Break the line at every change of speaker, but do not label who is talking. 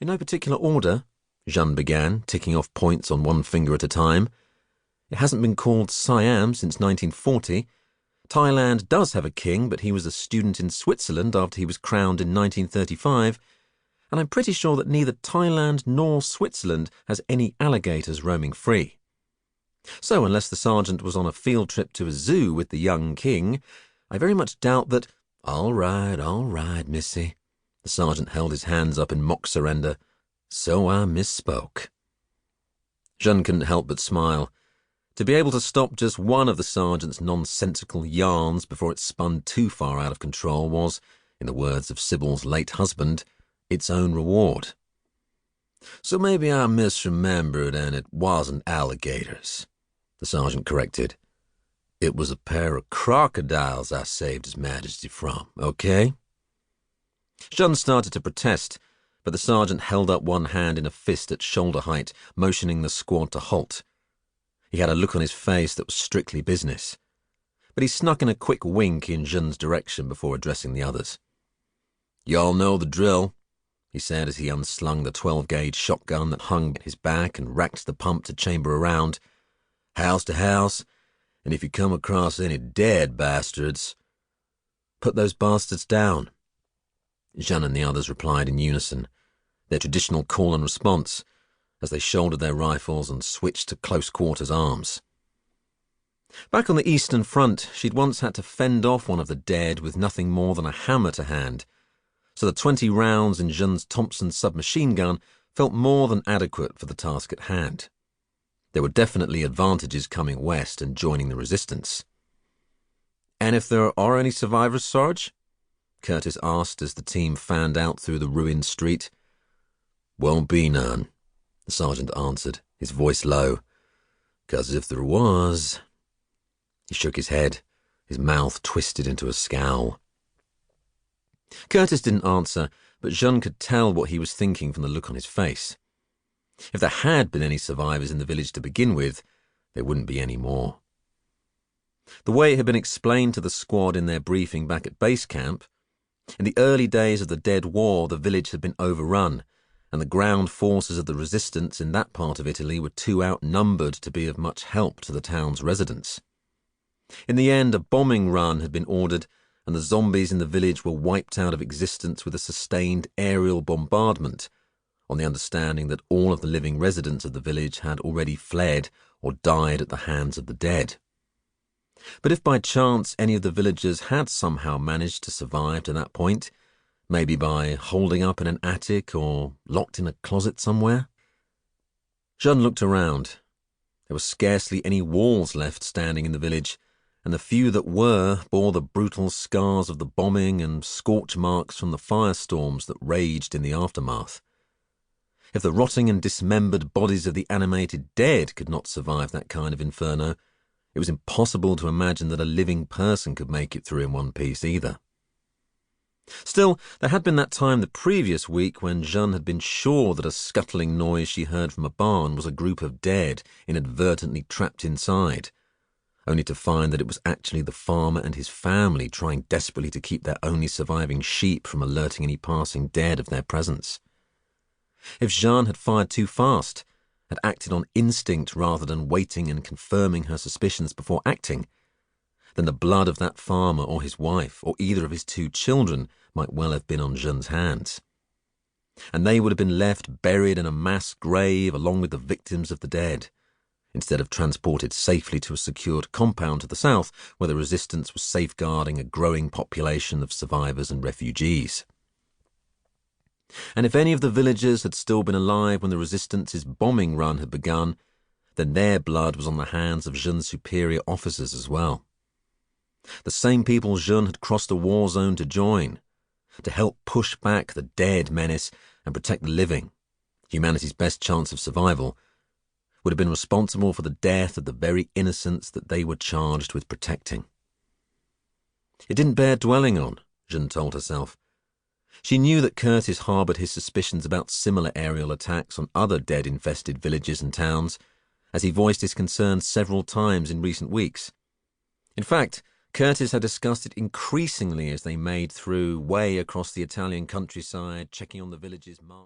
In no particular order, Jeanne began, ticking off points on one finger at a time. It hasn't been called Siam since 1940. Thailand does have a king, but he was a student in Switzerland after he was crowned in 1935, and I'm pretty sure that neither Thailand nor Switzerland has any alligators roaming free. So, unless the sergeant was on a field trip to a zoo with the young king, I very much doubt that— all right, missy." The sergeant held his hands up in mock surrender. "So I misspoke." Jeanne couldn't help but smile. To be able to stop just one of the sergeant's nonsensical yarns before it spun too far out of control was, in the words of Sybil's late husband, its own reward. "So maybe I misremembered and it wasn't alligators," the sergeant corrected. "It was a pair of crocodiles I saved His Majesty from, okay?" Jeanne started to protest, but the sergeant held up one hand in a fist at shoulder height, motioning the squad to halt. He had a look on his face that was strictly business, but he snuck in a quick wink in Jeanne's direction before addressing the others. "Y'all know the drill," he said as he unslung the 12-gauge shotgun that hung at his back and racked the pump to chamber around. "House to house, and if you come across any dead bastards—" "Put those bastards down," Jeanne and the others replied in unison, their traditional call and response, as they shouldered their rifles and switched to close-quarters arms. Back on the Eastern Front, she'd once had to fend off one of the dead with nothing more than a hammer to hand, so the 20 rounds in Jeanne's Thompson submachine gun felt more than adequate for the task at hand. There were definitely advantages coming west and joining the resistance. "And if there are any survivors, Sarge?" Curtis asked as the team fanned out through the ruined street. "Won't be none," the sergeant answered, his voice low. "'Cause if there was—" He shook his head, his mouth twisted into a scowl. Curtis didn't answer, but Jeanne could tell what he was thinking from the look on his face. If there had been any survivors in the village to begin with, there wouldn't be any more. The way it had been explained to the squad in their briefing back at base camp, in the early days of the Dead War, the village had been overrun, and the ground forces of the resistance in that part of Italy were too outnumbered to be of much help to the town's residents. In the end, a bombing run had been ordered, and the zombies in the village were wiped out of existence with a sustained aerial bombardment, on the understanding that all of the living residents of the village had already fled or died at the hands of the dead. But if by chance any of the villagers had somehow managed to survive to that point, maybe by holding up in an attic or locked in a closet somewhere? Jeanne looked around. There were scarcely any walls left standing in the village, and the few that were bore the brutal scars of the bombing and scorch marks from the firestorms that raged in the aftermath. If the rotting and dismembered bodies of the animated dead could not survive that kind of inferno, it was impossible to imagine that a living person could make it through in one piece either. Still, there had been that time the previous week when Jeanne had been sure that a scuttling noise she heard from a barn was a group of dead inadvertently trapped inside, only to find that it was actually the farmer and his family trying desperately to keep their only surviving sheep from alerting any passing dead of their presence. If Jeanne had fired too fast, had acted on instinct rather than waiting and confirming her suspicions before acting, then the blood of that farmer or his wife or either of his 2 children might well have been on Jeanne's hands. And they would have been left buried in a mass grave along with the victims of the dead, instead of transported safely to a secured compound to the south where the resistance was safeguarding a growing population of survivors and refugees. And if any of the villagers had still been alive when the resistance's bombing run had begun, then their blood was on the hands of Jeanne's superior officers as well. The same people Jeanne had crossed a war zone to join, to help push back the dead menace and protect the living, humanity's best chance of survival, would have been responsible for the death of the very innocents that they were charged with protecting. It didn't bear dwelling on, Jeanne told herself. She knew that Curtis harboured his suspicions about similar aerial attacks on other dead-infested villages and towns, as he voiced his concerns several times in recent weeks. In fact, Curtis had discussed it increasingly as they made through way across the Italian countryside, checking on the villages marked.